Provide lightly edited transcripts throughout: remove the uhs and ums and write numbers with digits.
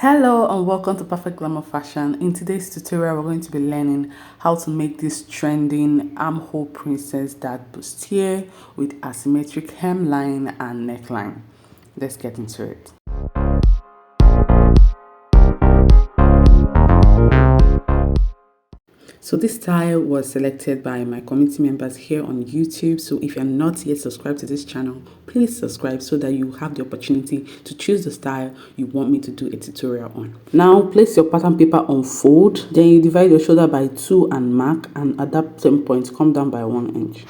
Hello and welcome to Perfect Glamour Fashion. In today's tutorial, we're going to be learning how to make this trending armhole princess that bustier with asymmetric hemline and neckline. Let's get into it. So this style was selected by my community members here on YouTube. So if you're not yet subscribed to this channel, please subscribe so that you have the opportunity to choose the style you want me to do a tutorial on. Now place your pattern paper on fold, then you divide your shoulder by 2 and mark, and at that same point come down by 1 inch.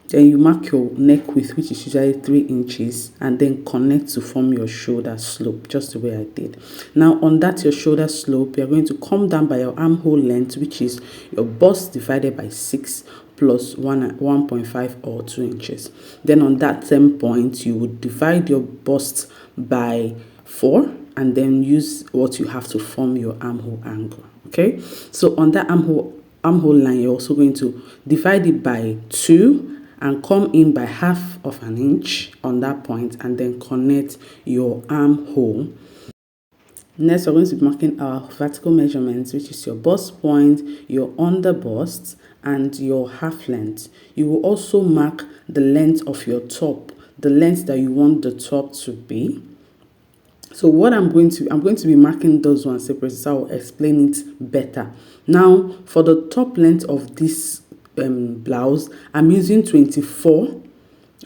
Then you mark your neck width, which is usually 3 inches, and then connect to form your shoulder slope, just the way I did. Now on that your shoulder slope, you're going to come down by your armhole length, which is your bust divided by 6 plus 1.5 or 2 inches. Then on that same point, you would divide your bust by 4 and then use what you have to form your armhole angle. Okay, so on that armhole line, you're also going to divide it by 2 and come in by half of an inch on that point and then connect your armhole. Next, we're going to be marking our vertical measurements, which is your bust point, your under bust, and your half length. You will also mark the length of your top, the length that you want the top to be. So what I'm going to be marking those ones separately, so I'll explain it better. Now, for the top length of this blouse, I'm using 24.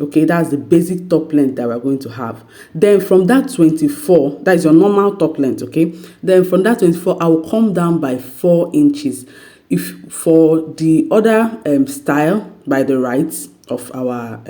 Okay, that's the basic top length that we're going to have. Then from that 24, that is your normal top length. Okay, then from that 24, I will come down by 4 inches. If for the other style by the right of our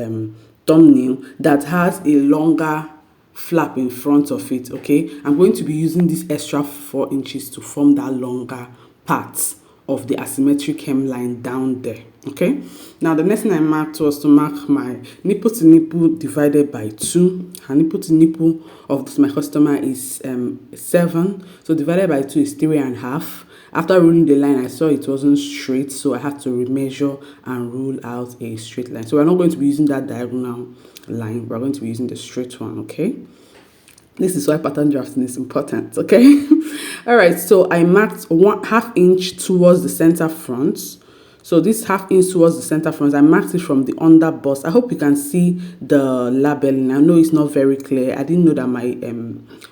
thumbnail that has a longer flap in front of it, okay, I'm going to be using this extra 4 inches to form that longer part of the asymmetric hemline down there. Okay, now the next thing I marked was to mark my nipple to nipple divided by 2. And nipple to nipple of this, my customer is 7, so divided by 2 is 3.5. After ruling the line, I saw it wasn't straight, so I had to remeasure and rule out a straight line. So we're not going to be using that diagonal line, we're going to be using the straight one. Okay, this is why pattern drafting is important. Okay. All right, so I marked 1/2 inch towards the center front. So this 1/2 inch towards the center front, I marked it from the under bust. I hope you can see the labeling. I know it's not very clear. I didn't know that my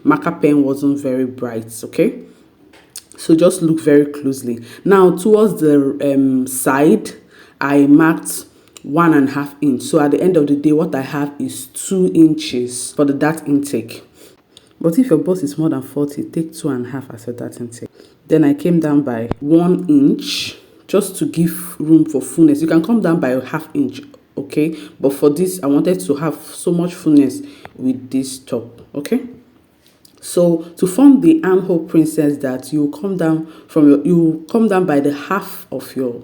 marker pen wasn't very bright. Okay, so just look very closely. Now towards the side, I marked 1.5 inch. So at the end of the day, what I have is 2 inches for the dart intake. But if your bust is more than 40, take 2.5 as your dart intake. Then I came down by 1 inch just to give room for fullness. You can come down by 1/2 inch, okay? But for this, I wanted to have so much fullness with this top, okay? So to form the armhole princess, that you come down by the half of your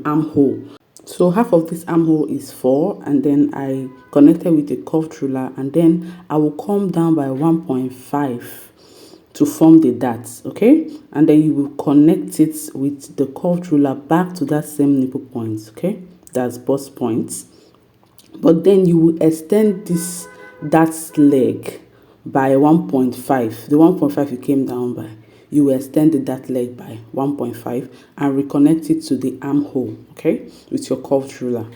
armhole. So half of this armhole is 4, and then I connected with a curved ruler, and then I will come down by 1.5 to form the darts. Okay, and then you will connect it with the curved ruler back to that same nipple point. Okay, that's bust points. But then you will extend this dart leg by 1.5. The 1.5 you came down by, you will extend that leg by 1.5 and reconnect it to the armhole, okay, with your curved ruler.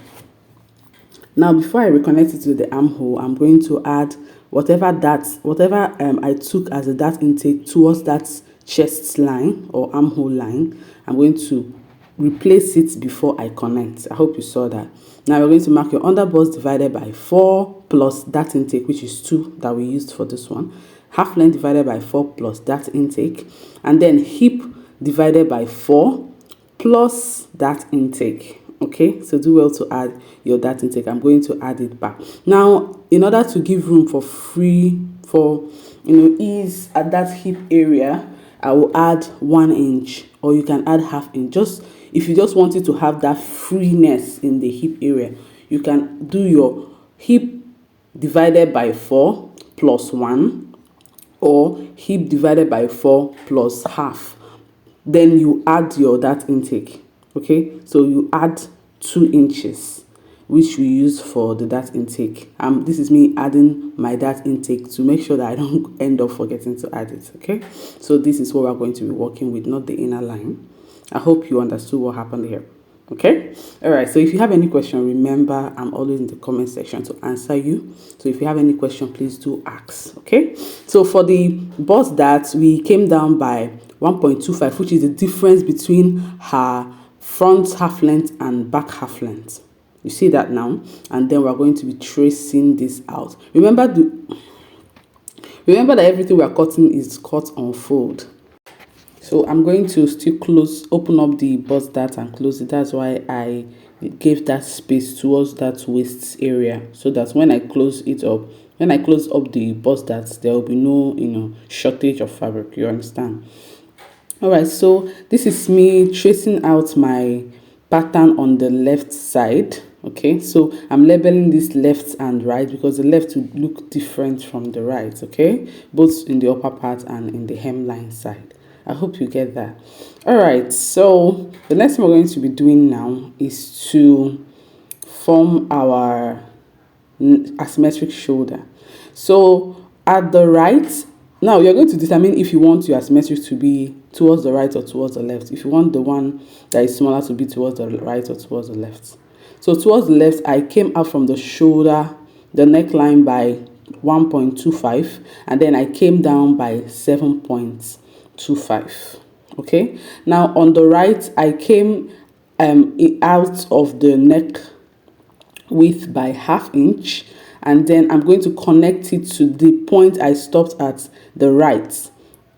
Now, before I reconnect it to the armhole, I'm going to add whatever I took as a dart intake towards that chest line or armhole line. I'm going to replace it before I connect. I hope you saw that. Now we're going to mark your under bust divided by 4 plus dart intake, which is 2 that we used for this one. Half length divided by 4 plus dart intake, and then hip divided by 4 plus dart intake. Okay, so do well to add your dart intake. I'm going to add it back. Now, in order to give room for ease at that hip area, I will add 1 inch, or you can add 1/2 inch. Just if you just wanted to have that freeness in the hip area, you can do your hip divided by 4 plus 1. Or hip divided by 4 plus half. Then you add your dart intake. Okay, so you add 2 inches which we use for the dart intake. This is me adding my dart intake to make sure that I don't end up forgetting to add it. Okay, so this is what we're going to be working with, not the inner line. I hope you understood what happened here. Okay, all right, so if you have any question, remember I'm always in the comment section to answer you. So if you have any question, please do ask. Okay, so for the bust dart, we came down by 1.25, which is the difference between her front half length and back half length. You see that now, and then we're going to be tracing this out. Remember that everything we are cutting is cut on fold. So I'm going to still open up the bust dart and close it. That's why I gave that space towards that waist area, so that when I close it up, when I close up the bust dart, there will be no shortage of fabric. You understand? All right, so this is me tracing out my pattern on the left side. Okay, so I'm labeling this left and right because the left will look different from the right. Okay, both in the upper part and in the hemline side. I hope you get that. All right, so the next thing we're going to be doing now is to form our asymmetric shoulder. So at the right, now you're going to determine if you want your asymmetric to be towards the right or towards the left. If you want the one that is smaller to be towards the right or towards the left. So towards the left, I came out from the shoulder, the neckline by 1.25, and then I came down by 7.25. Okay, now on the right, I came out of the neck width by ½ inch, and then I'm going to connect it to the point I stopped at the right.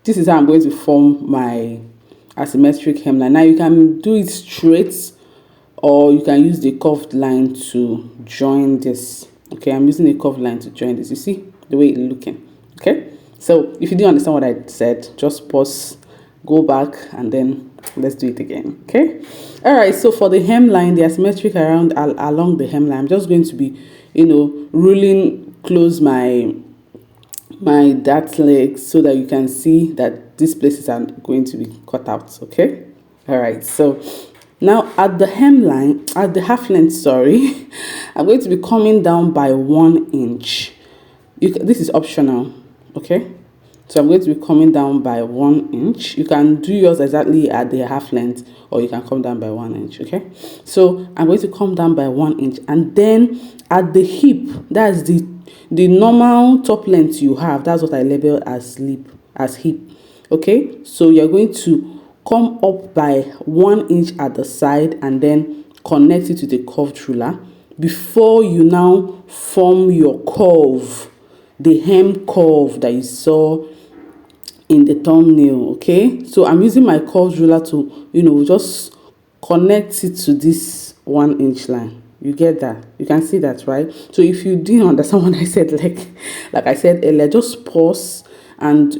This is how I'm going to form my asymmetric hemline. Now you can do it straight, or you can use the curved line to join this. Okay, I'm using a curved line to join this. You see the way it's looking. Okay, so if you didn't understand what I said, just pause, go back, and then let's do it again. Okay, all right, so for the hemline, the asymmetric along the hemline, I'm just going to be ruling close my dart leg so that you can see that these places are going to be cut out. Okay, all right, so now at the hemline, at the half length, sorry, I'm going to be coming down by 1 inch. This is optional. Okay, so I'm going to be coming down by 1 inch. You can do yours exactly at the half length, or you can come down by 1 inch. Okay, so I'm going to come down by 1 inch, and then at the hip, that's the normal top length you have. That's what I label as hip. Okay, so you're going to come up by 1 inch at the side and then connect it to the curved ruler before you now form your curve, the hem curve that you saw in the thumbnail. Okay, so I'm using my curved ruler to just connect it to this 1 inch line. You get that? You can see that, right? So if you didn't understand what I said, like I said earlier, just pause and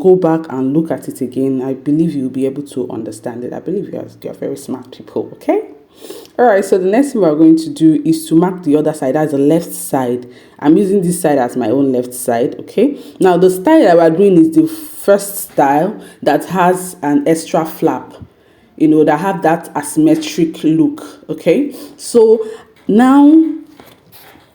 go back and look at it again. I believe you'll be able to understand it. I believe you're very smart people. Okay, all right, so the next thing we're going to do is to mark the other side. That's the left side. I'm using this side as my own left side. Okay, now the style that we're doing is the first style that has an extra flap, that have that asymmetric look. Okay, so now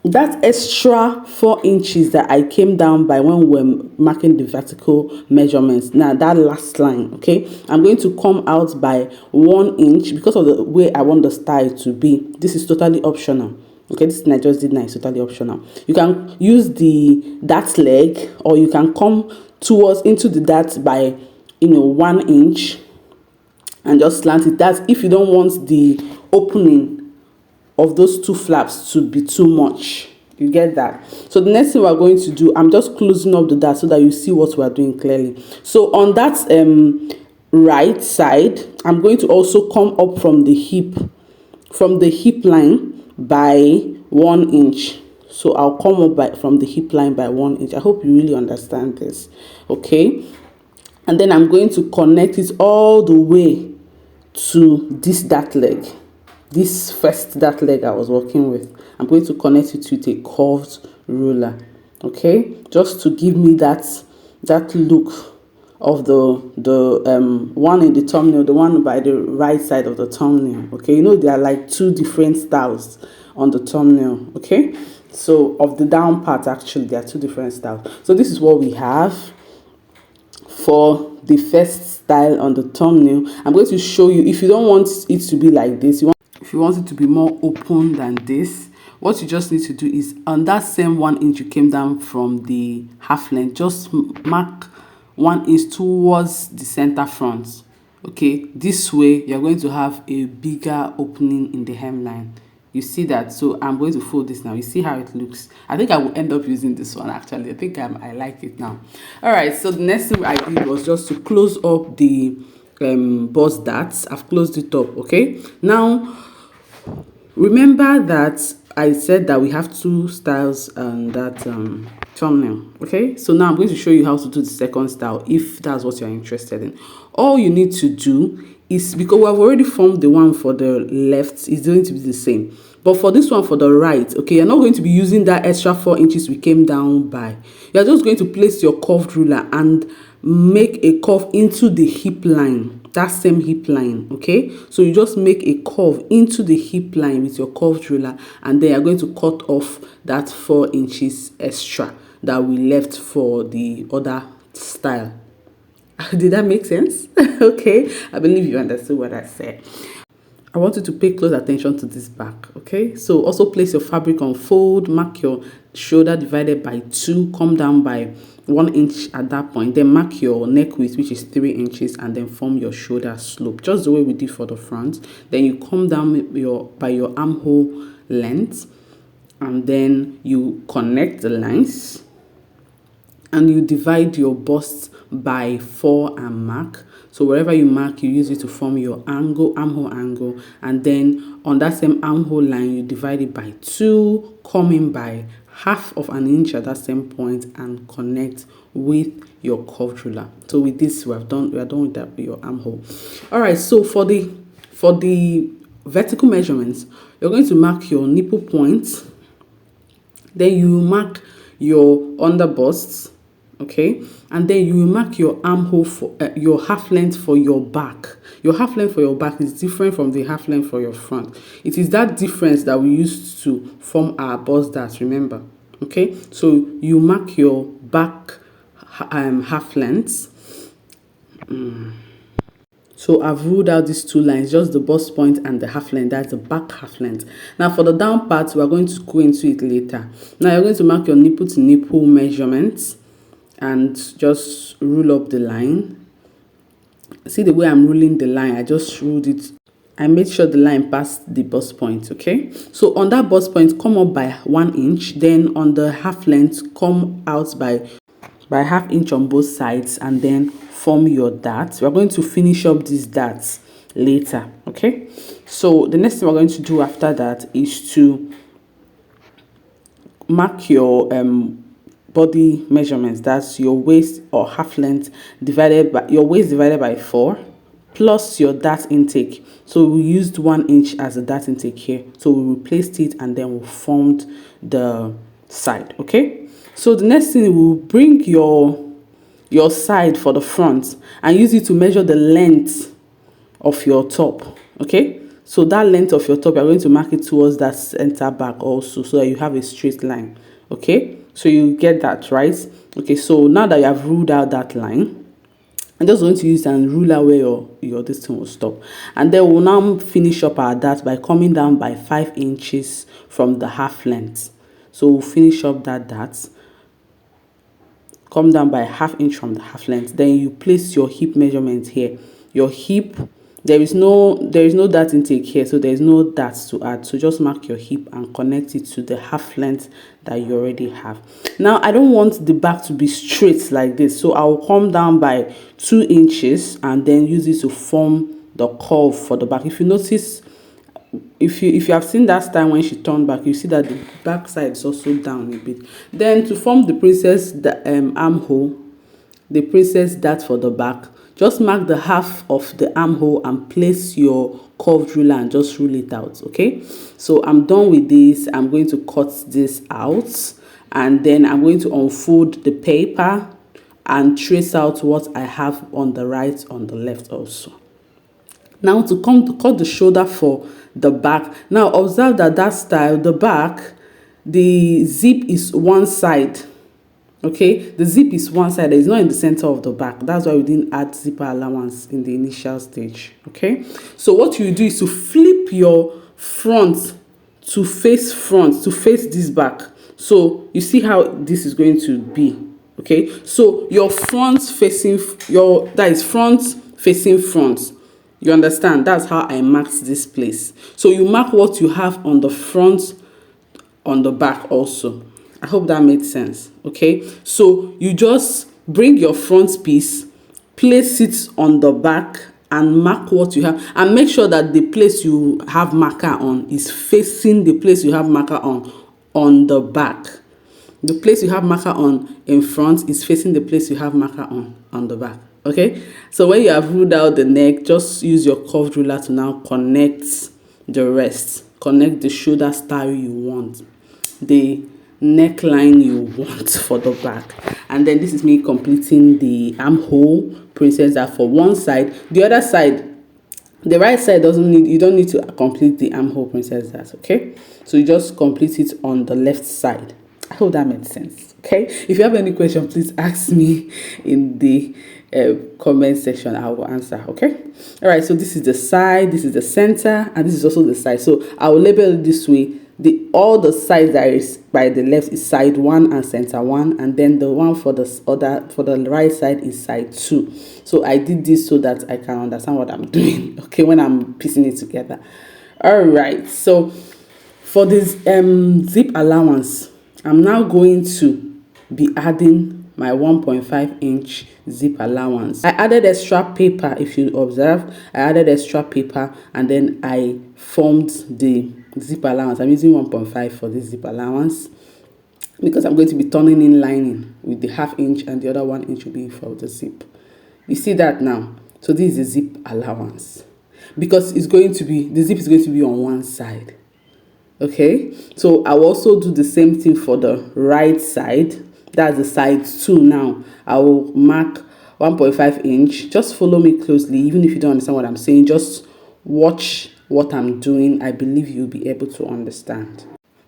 that extra 4 inches that I came down by when we were marking the vertical measurements, now that last line, okay, I'm going to come out by 1 inch because of the way I want the style to be. This is totally optional. Okay, this thing I just did now is totally optional. You can use the dart leg, or you can come into the dart by 1 inch and just slant it. That's if you don't want the opening of those two flaps to be too much. You get that? So the next thing we're going to do, I'm just closing up the dart so that you see what we're doing clearly. So on that right side, I'm going to also come up from the hip line by 1 inch. So I'll come up from the hip line by 1 inch. I hope you really understand this. Okay, and then I'm going to connect it all the way to this dart leg. This first dart leg I was working with, I'm going to connect it with a curved ruler. Okay, just to give me that look of the one in the thumbnail, the one by the right side of the thumbnail. Okay, there are like two different styles on the thumbnail. Okay, so of the down part, actually there are two different styles. So this is what we have for the first style on the thumbnail. I'm going to show you, if you don't want it to be like this, if you want it to be more open than this, what you just need to do is on that same 1 inch you came down from the half length, just mark 1 inch towards the center front. Okay, this way you're going to have a bigger opening in the hemline. You see that? So I'm going to fold this now. You see how it looks? I think I will end up using this one actually. I think I like it now. All right, so the next thing I did was just to close up the bust darts. I've closed it up. Okay, now remember that I said that we have two styles on that thumbnail. Okay, so now I'm going to show you how to do the second style if that's what you're interested in. All you need to do is, because we have already formed the one for the left, it's going to be the same, but for this one for the right, okay, you're not going to be using that extra 4 inches we came down by. You're just going to place your curved ruler and make a curve into the hip line, that same hip line. Okay, so you just make a curve into the hip line with your curved ruler, and then you're going to cut off that 4 inches extra that we left for the other style. Did that make sense? Okay, I believe you understood what I said. I want you to pay close attention to this back. Okay, so also place your fabric on fold, mark your shoulder divided by 2, come down by 1 inch at that point, then mark your neck width, which is 3 inches, and then form your shoulder slope just the way we did for the front. Then you come down by your armhole length, and then you connect the lines, and you divide your bust by 4 and mark. So wherever you mark, you use it to form your armhole angle, and then on that same armhole line you divide it by 2, come in by half of an inch at that same point, and connect with your curved ruler. So with this we are done with that, with your armhole. All right, so for the vertical measurements, you're going to mark your nipple points, then you mark your under busts. Okay, and then you will mark your armhole for your half length for your back. Your half length for your back is different from the half length for your front. It is that difference that we used to form our bust darts, remember. Okay, so you mark your back half lengths. So I've ruled out these two lines, just the bust point and the half length. That's the back half length. Now for the down part, we are going to go into it later. Now you're going to mark your nipple to nipple measurements and just rule up the line. See the way I'm ruling the line, I just ruled it. I made sure the line passed the bust point. Okay, so on that bust point, come up by 1 inch, then on the half length, come out by half inch on both sides, and then form your darts. We're going to finish up these darts later. Okay, so the next thing we're going to do after that is to mark your body measurements. That's your waist or half length divided by your waist divided by 4 plus your dart intake. So we used 1 inch as a dart intake here, so we replaced it and then we formed the side. Okay, so the next thing, we'll bring your side for the front and use it to measure the length of your top. Okay, so that length of your top, you're going to mark it towards that center back also, so that you have a straight line. Okay, so you get that, right? Okay, so now that you have ruled out that line, I'm just going to use and rule out where your this thing will stop, and then we'll now finish up our dart by coming down by 5 inches from the half length. So we'll finish up that dart, come down by ½ inch from the half length. Then you place your hip measurement here. Your hip, there is no dart intake here, so there is no darts to add. So just mark your hip and connect it to the half length that you already have. Now I don't want the back to be straight like this, so I will come down by 2 inches and then use it to form the curve for the back. If you notice, if you have seen that style when she turned back, you see that the back side is also down a bit. Then to form the princess armhole, the princess dart for the back, just mark the half of the armhole and place your curved ruler and just rule it out. Okay, so I'm done with this. I'm going to cut this out, and then I'm going to unfold the paper and trace out what I have on the right, on the left also. Now to come to cut the shoulder for the back. Now observe that style, the back, the zip is one side. Okay, the zip is one side, it's not in the center of the back. That's why we didn't add zipper allowance in the initial stage. Okay, so what you do is to flip your front to face this back. So you see how this is going to be. Okay, so your front facing front facing front. You understand? That's how I marked this place. So you mark what you have on the front, on the back also. I hope that made sense. Okay, so you just bring your front piece, place it on the back, and mark what you have, and make sure that the place you have marker on is facing the place you have marker on the back. The place you have marker on in front is facing the place you have marker on the back. Okay, so when you have ruled out the neck, just use your curved ruler to now connect the rest. Connect the shoulder style you want, the neckline you want for the back. And then this is me completing the armhole princess that for one side. The other side, the right side you don't need to complete the armhole princess that. Okay, so you just complete it on the left side. I hope that made sense. Okay, if you have any question, please ask me in the comment section. I will answer. Okay, all right, so this is the side, this is the center, and this is also the side. So I will label it this way. All the sides that is by the left is side 1 and center 1, and then the one for the right side is side 2. So I did this so that I can understand what I'm doing, okay, when I'm piecing it together. All right, so for this zip allowance, I'm now going to be adding my 1.5 inch zip allowance. I added extra paper. If you observe, I added extra paper, and then I formed the zip allowance. I'm using 1.5 for this zip allowance because I'm going to be turning in lining with the ½ inch, and the other 1 inch will be for the zip. You see that now? So this is the zip allowance because the zip is going to be on one side. Okay, so I will also do the same thing for the right side. That's the side 2 now. I will mark 1.5 inch. Just follow me closely. Even if you don't understand what I'm saying, just watch what I'm doing. I believe you'll be able to understand.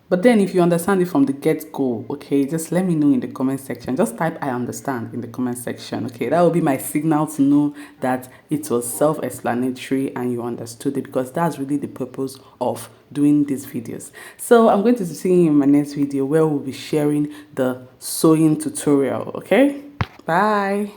But then if you understand it from the get-go, okay, just let me know in the comment section. Just type I understand in the comment section, okay? That will be my signal to know that it was self-explanatory and you understood it, because that's really the purpose of doing these videos. So I'm going to see you in my next video where we'll be sharing the sewing tutorial, okay? Bye.